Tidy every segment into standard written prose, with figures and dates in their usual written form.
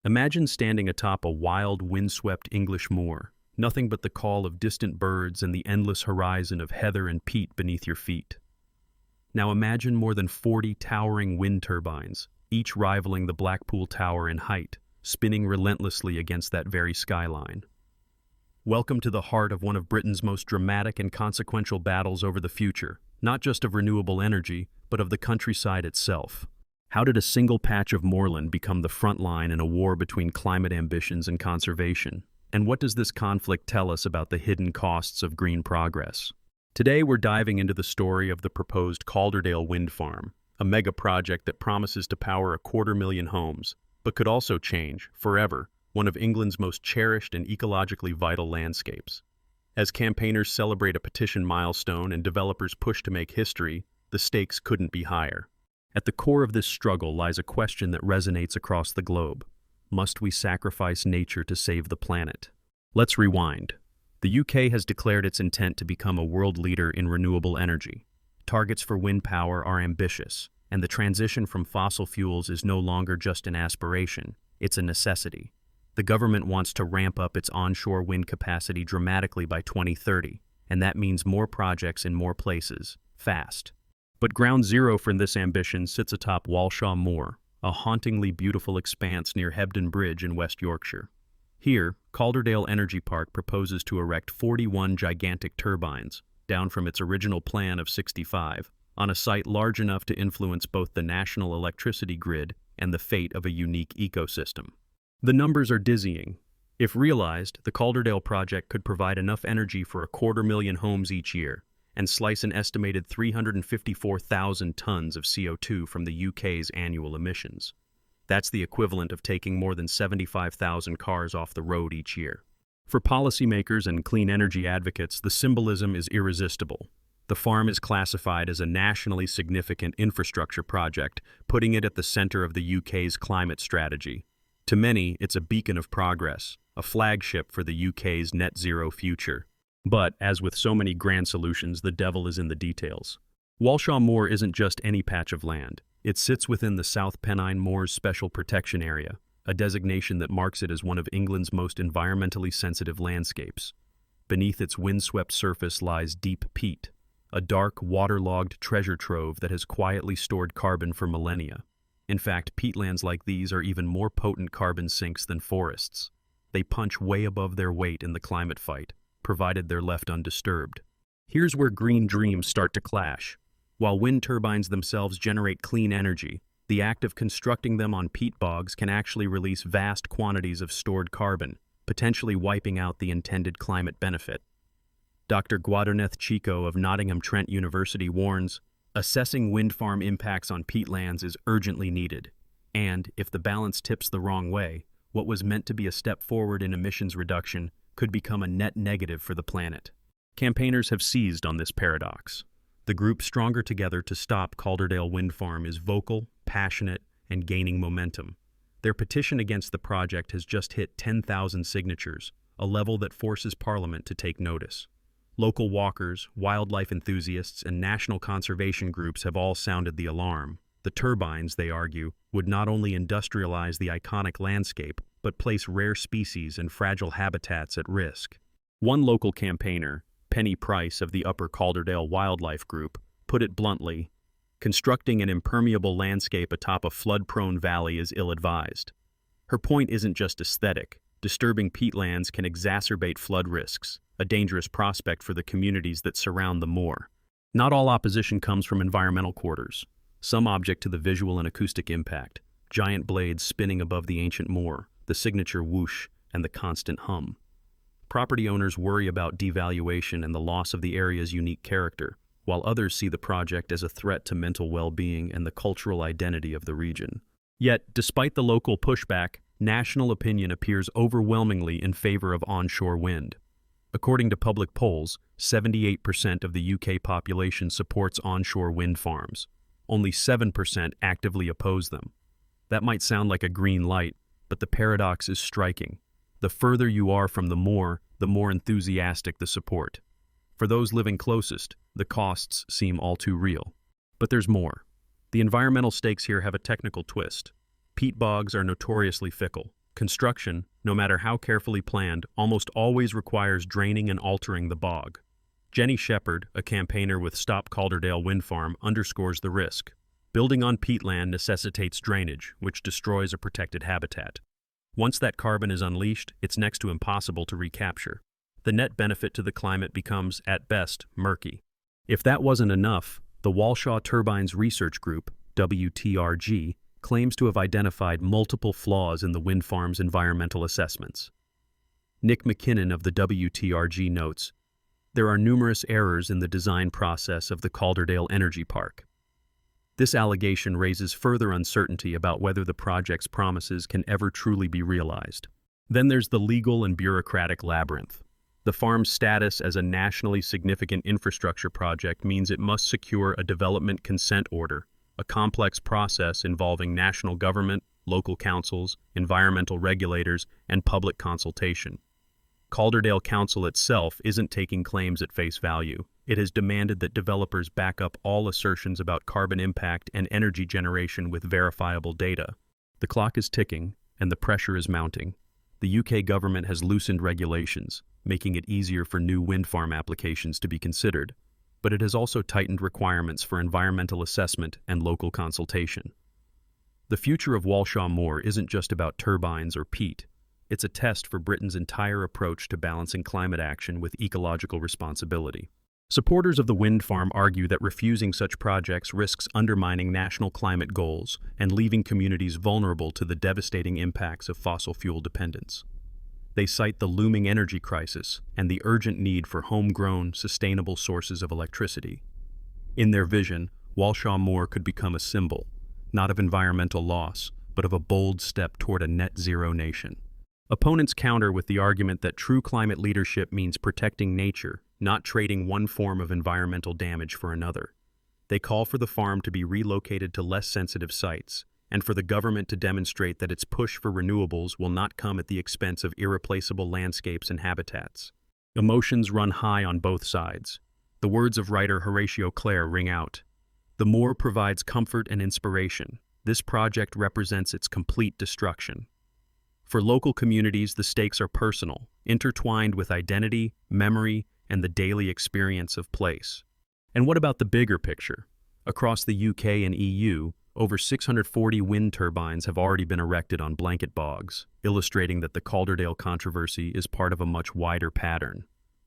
Imagine standing atop a wild, windswept English moor, nothing but the call of distant birds and the endless horizon of heather and peat beneath your feet. Now imagine more than 40 towering wind turbines, each rivaling the Blackpool Tower in height, spinning relentlessly against that very skyline. Welcome to the heart of one of Britain's most dramatic and consequential battles over the future, not just of renewable energy, but of the countryside itself. How did a single patch of moorland become the front line in a war between climate ambitions and conservation? And what does this conflict tell us about the hidden costs of green progress? Today we're diving into the story of the proposed Calderdale wind farm, a mega project that promises to power 250,000 homes, but could also change, forever, one of England's most cherished and ecologically vital landscapes. As campaigners celebrate a petition milestone and developers push to make history, the stakes couldn't be higher. At the core of this struggle lies a question that resonates across the globe. Must we sacrifice nature to save the planet? Let's rewind. The UK has declared its intent to become a world leader in renewable energy. Targets for wind power are ambitious, and the transition from fossil fuels is no longer just an aspiration, it's a necessity. The government wants to ramp up its onshore wind capacity dramatically by 2030, and that means more projects in more places, fast. But ground zero for this ambition sits atop Walshaw Moor, a hauntingly beautiful expanse near Hebden Bridge in West Yorkshire. Here, Calderdale Energy Park proposes to erect 41 gigantic turbines, down from its original plan of 65, on a site large enough to influence both the national electricity grid and the fate of a unique ecosystem. The numbers are dizzying. If realized, the Calderdale project could provide enough energy for 250,000 homes each year, and slice an estimated 354,000 tons of CO2 from the UK's annual emissions. That's the equivalent of taking more than 75,000 cars off the road each year. For policymakers and clean energy advocates, the symbolism is irresistible. The farm is classified as a nationally significant infrastructure project, putting it at the center of the UK's climate strategy. To many, it's a beacon of progress, a flagship for the UK's net zero future. But, as with so many grand solutions, the devil is in the details. Walshaw Moor isn't just any patch of land. It sits within the South Pennine Moors Special Protection Area, a designation that marks it as one of England's most environmentally sensitive landscapes. Beneath its windswept surface lies deep peat, a dark, waterlogged treasure trove that has quietly stored carbon for millennia. In fact, peatlands like these are even more potent carbon sinks than forests. They punch way above their weight in the climate fight, provided they're left undisturbed. Here's where green dreams start to clash. While wind turbines themselves generate clean energy, the act of constructing them on peat bogs can actually release vast quantities of stored carbon, potentially wiping out the intended climate benefit. Dr. Gwaderneth Chico of Nottingham Trent University warns, assessing wind farm impacts on peatlands is urgently needed, and, if the balance tips the wrong way, what was meant to be a step forward in emissions reduction could become a net negative for the planet. Campaigners have seized on this paradox. The group Stronger Together to Stop Calderdale Wind Farm is vocal, passionate, and gaining momentum. Their petition against the project has just hit 10,000 signatures, a level that forces Parliament to take notice. Local walkers, wildlife enthusiasts, and national conservation groups have all sounded the alarm. The turbines, they argue, would not only industrialize the iconic landscape, but place rare species and fragile habitats at risk. One local campaigner, Penny Price of the Upper Calderdale Wildlife Group, put it bluntly, constructing an impermeable landscape atop a flood-prone valley is ill-advised. Her point isn't just aesthetic. Disturbing peatlands can exacerbate flood risks, a dangerous prospect for the communities that surround the moor. Not all opposition comes from environmental quarters. Some object to the visual and acoustic impact, giant blades spinning above the ancient moor, the signature whoosh, and the constant hum. Property owners worry about devaluation and the loss of the area's unique character, while others see the project as a threat to mental well-being and the cultural identity of the region. Yet, despite the local pushback, national opinion appears overwhelmingly in favor of onshore wind. According to public polls, 78% of the UK population supports onshore wind farms. Only 7% actively oppose them. That might sound like a green light, but the paradox is striking. The further you are from the moor, the more enthusiastic the support. For those living closest, the costs seem all too real. But there's more. The environmental stakes here have a technical twist. Peat bogs are notoriously fickle. Construction, no matter how carefully planned, almost always requires draining and altering the bog. Jenny Shepherd, a campaigner with Stop Calderdale Wind Farm, underscores the risk. Building on peatland necessitates drainage, which destroys a protected habitat. Once that carbon is unleashed, it's next to impossible to recapture. The net benefit to the climate becomes, at best, murky. If that wasn't enough, the Walshaw Turbines Research Group, WTRG, claims to have identified multiple flaws in the wind farm's environmental assessments. Nick McKinnon of the WTRG notes, "There are numerous errors in the design process of the Calderdale Energy Park." This allegation raises further uncertainty about whether the project's promises can ever truly be realized. Then there's the legal and bureaucratic labyrinth. The farm's status as a nationally significant infrastructure project means it must secure a development consent order, a complex process involving national government, local councils, environmental regulators, and public consultation. Calderdale Council itself isn't taking claims at face value. It has demanded that developers back up all assertions about carbon impact and energy generation with verifiable data. The clock is ticking, and the pressure is mounting. The UK government has loosened regulations, making it easier for new wind farm applications to be considered, but it has also tightened requirements for environmental assessment and local consultation. The future of Walshaw Moor isn't just about turbines or peat. It's a test for Britain's entire approach to balancing climate action with ecological responsibility. Supporters of the wind farm argue that refusing such projects risks undermining national climate goals and leaving communities vulnerable to the devastating impacts of fossil fuel dependence. They cite the looming energy crisis and the urgent need for homegrown, sustainable sources of electricity. In their vision, Walshaw Moor could become a symbol, not of environmental loss, but of a bold step toward a net-zero nation. Opponents counter with the argument that true climate leadership means protecting nature, not trading one form of environmental damage for another. They call for the farm to be relocated to less sensitive sites, and for the government to demonstrate that its push for renewables will not come at the expense of irreplaceable landscapes and habitats. Emotions run high on both sides. The words of writer Horatio Clare ring out. The moor provides comfort and inspiration. This project represents its complete destruction. For local communities, the stakes are personal, intertwined with identity, memory, and the daily experience of place. And what about the bigger picture? Across the UK and EU, over 640 wind turbines have already been erected on blanket bogs, illustrating that the Calderdale controversy is part of a much wider pattern.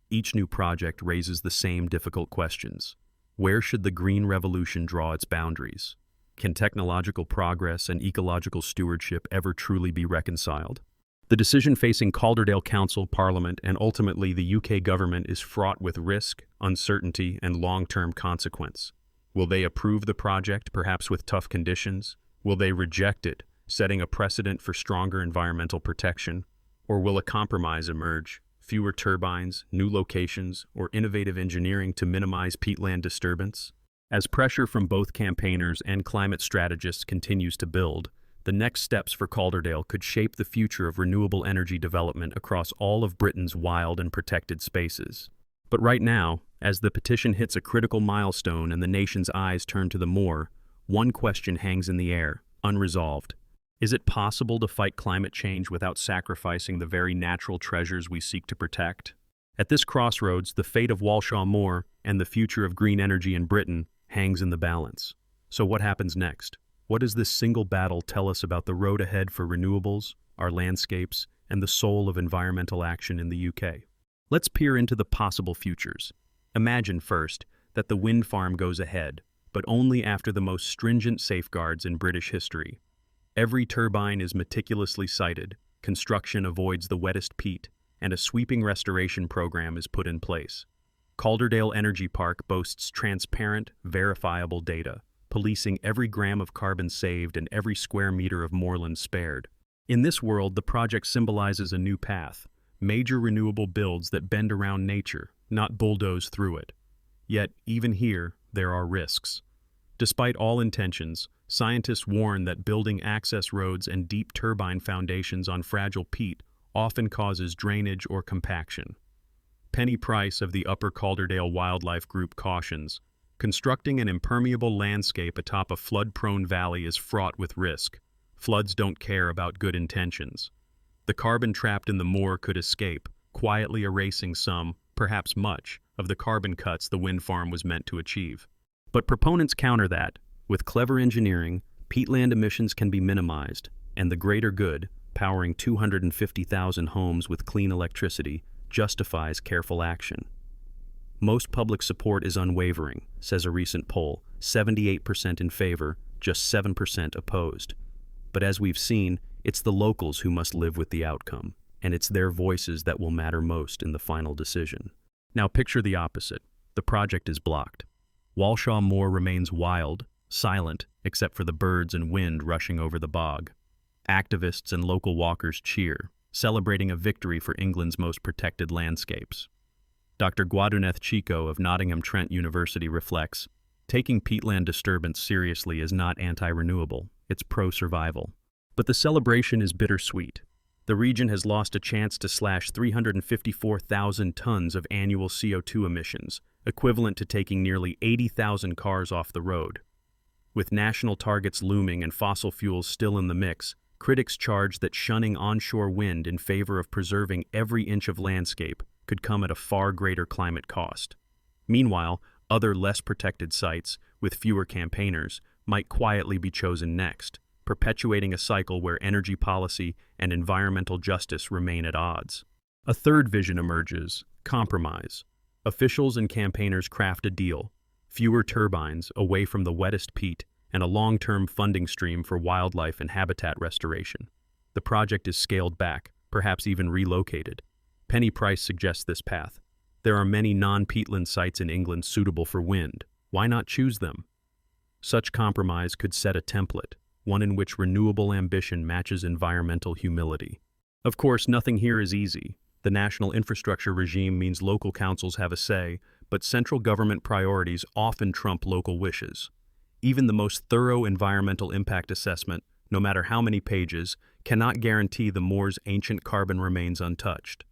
Each new project raises the same difficult questions. Where should the green revolution draw its boundaries? Can technological progress and ecological stewardship ever truly be reconciled? The decision facing Calderdale Council, Parliament, and ultimately the UK government is fraught with risk, uncertainty, and long-term consequence. Will they approve the project, perhaps with tough conditions? Will they reject it, setting a precedent for stronger environmental protection? Or will a compromise emerge? Fewer turbines, new locations, or innovative engineering to minimize peatland disturbance? As pressure from both campaigners and climate strategists continues to build, the next steps for Calderdale could shape the future of renewable energy development across all of Britain's wild and protected spaces. But right now, as the petition hits a critical milestone and the nation's eyes turn to the moor, one question hangs in the air, unresolved. Is it possible to fight climate change without sacrificing the very natural treasures we seek to protect? At this crossroads, the fate of Walshaw Moor and the future of green energy in Britain hangs in the balance. So what happens next? What does this single battle tell us about the road ahead for renewables, our landscapes, and the soul of environmental action in the UK? Let's peer into the possible futures. Imagine first that the wind farm goes ahead, but only after the most stringent safeguards in British history. Every turbine is meticulously sited, construction avoids the wettest peat, and a sweeping restoration program is put in place. Calderdale Energy Park boasts transparent, verifiable data, policing every gram of carbon saved and every square meter of moorland spared. In this world, the project symbolizes a new path, major renewable builds that bend around nature, not bulldoze through it. Yet, even here, there are risks. Despite all intentions, scientists warn that building access roads and deep turbine foundations on fragile peat often causes drainage or compaction. Penny Price of the Upper Calderdale Wildlife Group cautions, constructing an impermeable landscape atop a flood-prone valley is fraught with risk. Floods don't care about good intentions. The carbon trapped in the moor could escape, quietly erasing some, perhaps much, of the carbon cuts the wind farm was meant to achieve. But proponents counter that. With clever engineering, peatland emissions can be minimized, and the greater good, powering 250,000 homes with clean electricity, justifies careful action. Most public support is unwavering, says a recent poll, 78% in favor, just 7% opposed. But as we've seen, it's the locals who must live with the outcome, and it's their voices that will matter most in the final decision. Now picture the opposite. The project is blocked. Walshaw Moor remains wild, silent, except for the birds and wind rushing over the bog. Activists and local walkers cheer, celebrating a victory for England's most protected landscapes. Dr. Gwaduneth Chico of Nottingham Trent University reflects, taking peatland disturbance seriously is not anti-renewable, it's pro-survival. But the celebration is bittersweet. The region has lost a chance to slash 354,000 tons of annual CO2 emissions, equivalent to taking nearly 80,000 cars off the road. With national targets looming and fossil fuels still in the mix, critics charge that shunning onshore wind in favor of preserving every inch of landscape could come at a far greater climate cost. Meanwhile, other less protected sites, with fewer campaigners, might quietly be chosen next, perpetuating a cycle where energy policy and environmental justice remain at odds. A third vision emerges: compromise. Officials and campaigners craft a deal: fewer turbines, away from the wettest peat, and a long-term funding stream for wildlife and habitat restoration. The project is scaled back, perhaps even relocated. Penny Price suggests this path. There are many non-peatland sites in England suitable for wind. Why not choose them? Such compromise could set a template, one in which renewable ambition matches environmental humility. Of course, nothing here is easy. The national infrastructure regime means local councils have a say, but central government priorities often trump local wishes. Even the most thorough environmental impact assessment, no matter how many pages, cannot guarantee the moor's ancient carbon remains untouched.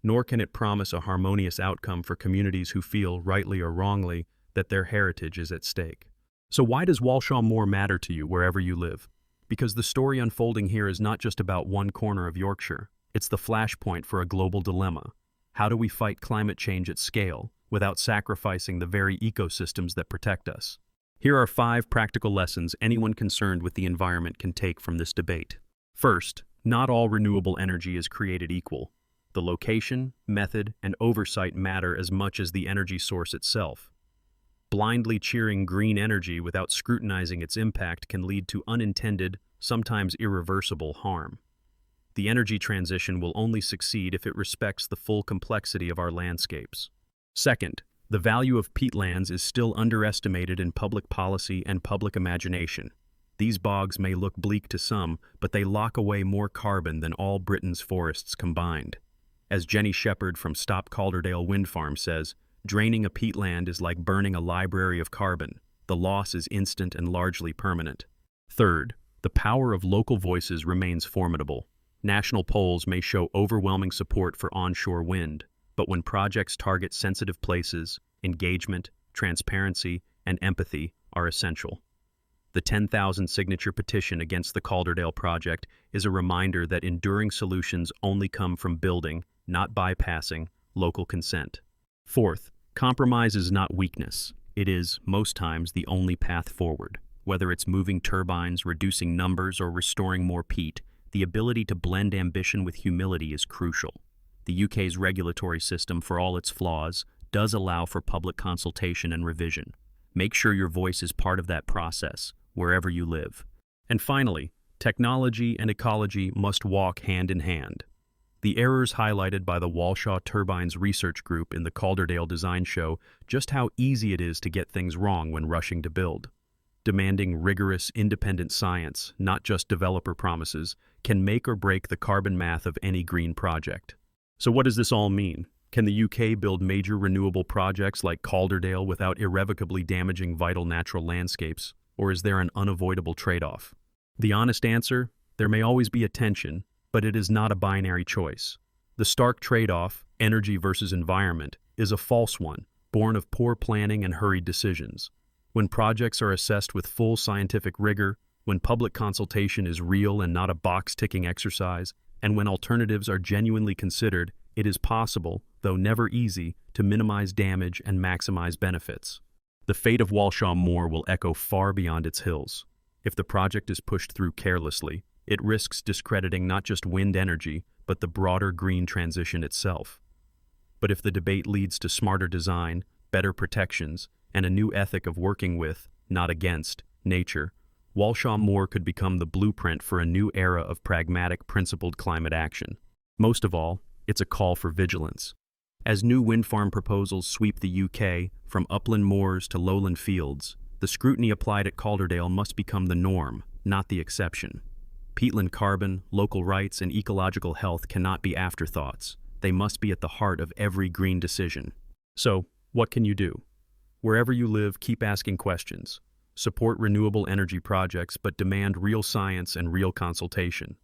Nor can it promise a harmonious outcome for communities who feel, rightly or wrongly, that their heritage is at stake. So why does Walshaw Moor matter to you wherever you live? Because the story unfolding here is not just about one corner of Yorkshire. It's the flashpoint for a global dilemma. How do we fight climate change at scale without sacrificing the very ecosystems that protect us? Here are 5 practical lessons anyone concerned with the environment can take from this debate. First, not all renewable energy is created equal. The location, method, and oversight matter as much as the energy source itself. Blindly cheering green energy without scrutinizing its impact can lead to unintended, sometimes irreversible harm. The energy transition will only succeed if it respects the full complexity of our landscapes. Second, the value of peatlands is still underestimated in public policy and public imagination. These bogs may look bleak to some, but they lock away more carbon than all Britain's forests combined. As Jenny Shepherd from Stop Calderdale Wind Farm says, draining a peatland is like burning a library of carbon. The loss is instant and largely permanent. Third, the power of local voices remains formidable. National polls may show overwhelming support for onshore wind, but when projects target sensitive places, engagement, transparency, and empathy are essential. The 10,000 signature petition against the Calderdale project is a reminder that enduring solutions only come from building, not bypassing, local consent. Fourth, compromise is not weakness. It is, most times, the only path forward. Whether it's moving turbines, reducing numbers, or restoring more peat, the ability to blend ambition with humility is crucial. The UK's regulatory system, for all its flaws, does allow for public consultation and revision. Make sure your voice is part of that process, wherever you live. And finally, technology and ecology must walk hand in hand. The errors highlighted by the Walshaw Turbines Research Group in the Calderdale design show just how easy it is to get things wrong when rushing to build. Demanding rigorous, independent science, not just developer promises, can make or break the carbon math of any green project. So what does this all mean? Can the UK build major renewable projects like Calderdale without irrevocably damaging vital natural landscapes, or is there an unavoidable trade-off? The honest answer? There may always be a tension, but it is not a binary choice. The stark trade-off, energy versus environment, is a false one, born of poor planning and hurried decisions. When projects are assessed with full scientific rigor, when public consultation is real and not a box-ticking exercise, And when alternatives are genuinely considered, it is possible, though never easy, to minimize damage and maximize benefits. The fate of Walshaw Moor will echo far beyond its hills. If the project is pushed through carelessly, it risks discrediting not just wind energy, but the broader green transition itself. But if the debate leads to smarter design, better protections, and a new ethic of working with, not against, nature, Walshaw Moor could become the blueprint for a new era of pragmatic, principled climate action. Most of all, it's a call for vigilance. As new wind farm proposals sweep the UK, from upland moors to lowland fields, the scrutiny applied at Calderdale must become the norm, not the exception. Peatland carbon, local rights, and ecological health cannot be afterthoughts. They must be at the heart of every green decision. So, what can you do? Wherever you live, keep asking questions. Support renewable energy projects, but demand real science and real consultation.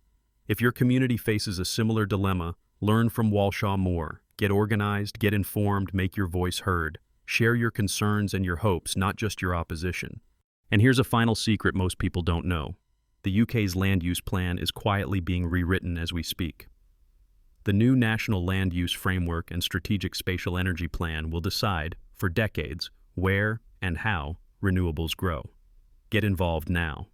If your community faces a similar dilemma, learn from Walshaw Moor. Get organized, get informed, make your voice heard. Share your concerns and your hopes, not just your opposition. And here's a final secret most people don't know. The UK's land use plan is quietly being rewritten as we speak. The new National Land Use Framework and Strategic Spatial Energy Plan will decide, for decades, where and how renewables grow. Get involved now.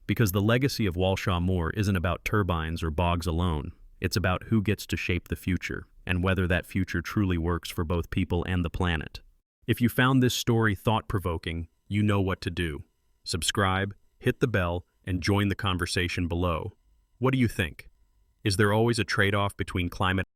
Because the legacy of Walshaw Moor isn't about turbines or bogs alone. It's about who gets to shape the future, and whether that future truly works for both people and the planet. If you found this story thought-provoking, you know what to do. Subscribe, hit the bell, and join the conversation below. What do you think? Is there always a trade-off between climate